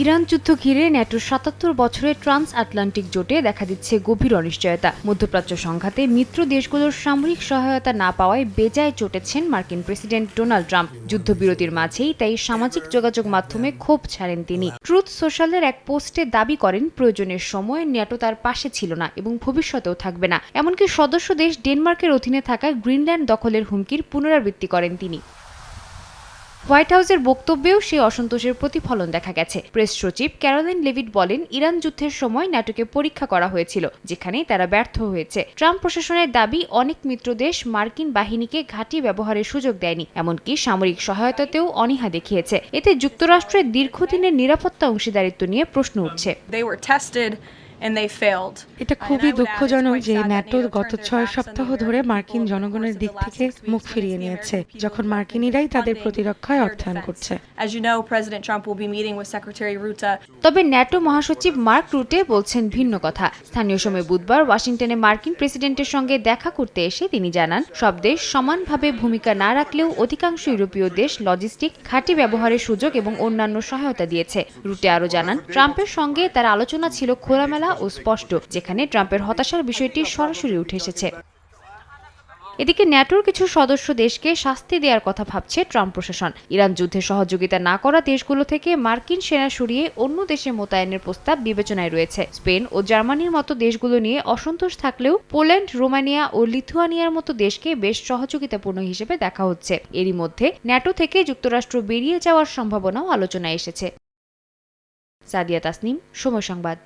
Iran যুদ্ধ ঘিরে ন্যাটোর ৭৭ বছরের ট্রান্স আটলান্টিক জোটে দেখা দিচ্ছে গভীর অনিশ্চয়তা। মধ্যপ্রাচ্য সংঘাতে মিত্র দেশগুলোর সামরিক সহায়তা না পাওয়ায় বেজায় চটেছেন মার্কিন প্রেসিডেন্ট ডোনাল্ড ট্রাম্প। যুদ্ধবিরতির মাঝেই তাই সামাজিক যোগাযোগ মাধ্যমে ক্ষোভ ছাড়েন তিনি। ট্রুথ সোশ্যালের এক পোস্টে দাবি করেন প্রয়োজনের সময় ন্যাটো তার পাশে ছিল না এবং ভবিষ্যতেও থাকবে না। এমনকি সদস্য দেশ ডেনমার্কের অধীনে থাকা গ্রিনল্যান্ড দখলের হুমকির পুনরাবৃত্তি করেন তিনি। হোয়াইট হাউসের বক্তব্যেও সেই অসন্তোষের প্রতিফলন দেখা গেছে। প্রেস সচিব ক্যারোলিন লেভিট বলেন, ইরান যুদ্ধের সময় ন্যাটোকে পরীক্ষা করা হয়েছিল, যেখানে তারা ব্যর্থ হয়েছে। ট্রাম্প প্রশাসনের দাবি, অনেক মিত্র দেশ মার্কিন বাহিনীকে ঘাঁটি ব্যবহারের সুযোগ দেয়নি, এমনকি সামরিক সহায়তাতেও অনীহা দেখিয়েছে। এতে যুক্তরাষ্ট্রের দীর্ঘদিনের নিরাপত্তা অংশীদারিত্ব নিয়ে প্রশ্ন উঠছে। এটা খুবই দুঃখজনক যে ন্যাটো গত ৬ সপ্তাহ ধরে মার্কিন জনগণের দিক থেকে মুখ ফিরিয়ে নিয়েছে, যখন মার্কিনিরাই তাদের প্রতিরক্ষায় অর্থায়ন করছে। তবে ন্যাটো মহাসচিব মার্ক রুটে বলছেন ভিন্ন কথা। স্থানীয় সময় বুধবার ওয়াশিংটনে মার্কিন প্রেসিডেন্টের সঙ্গে দেখা করতে এসে তিনি জানান, সব দেশ সমানভাবে ভূমিকা না রাখলেও অধিকাংশ ইউরোপীয় দেশ লজিস্টিক ঘাঁটি ব্যবহারের সুযোগ এবং অন্যান্য সহায়তা দিয়েছে। রুটে আরও জানান, ট্রাম্পের সঙ্গে তার আলোচনা ছিল খোলামেলা ও স্পষ্ট, যেখানে ট্রাম্পের হতাশার বিষয়টি সরাসরি উঠে এসেছে। এদিকে ন্যাটোর কিছু সদস্য দেশকে শাস্তি দেওয়ার কথা ভাবছে ট্রাম্প প্রশাসন। ইরান যুদ্ধে সহযোগিতা না করা দেশগুলো থেকে মার্কিন সেনা সরিয়ে অন্য দেশে মোতায়েনের প্রস্তাব বিবেচনায় রয়েছে। স্পেন ও জার্মানির মতো দেশগুলো নিয়ে অসন্তোষ থাকলেও পোল্যান্ড, রোমানিয়া ও লিথুয়ানিয়ার মতো দেশকে বেশ সহযোগিতাপূর্ণ হিসেবে দেখা হচ্ছে। এরই মধ্যে ন্যাটো থেকে যুক্তরাষ্ট্র বেরিয়ে যাওয়ার সম্ভাবনাও আলোচনায় এসেছে। সাদিয়া তাসনিম, সময় সংবাদ।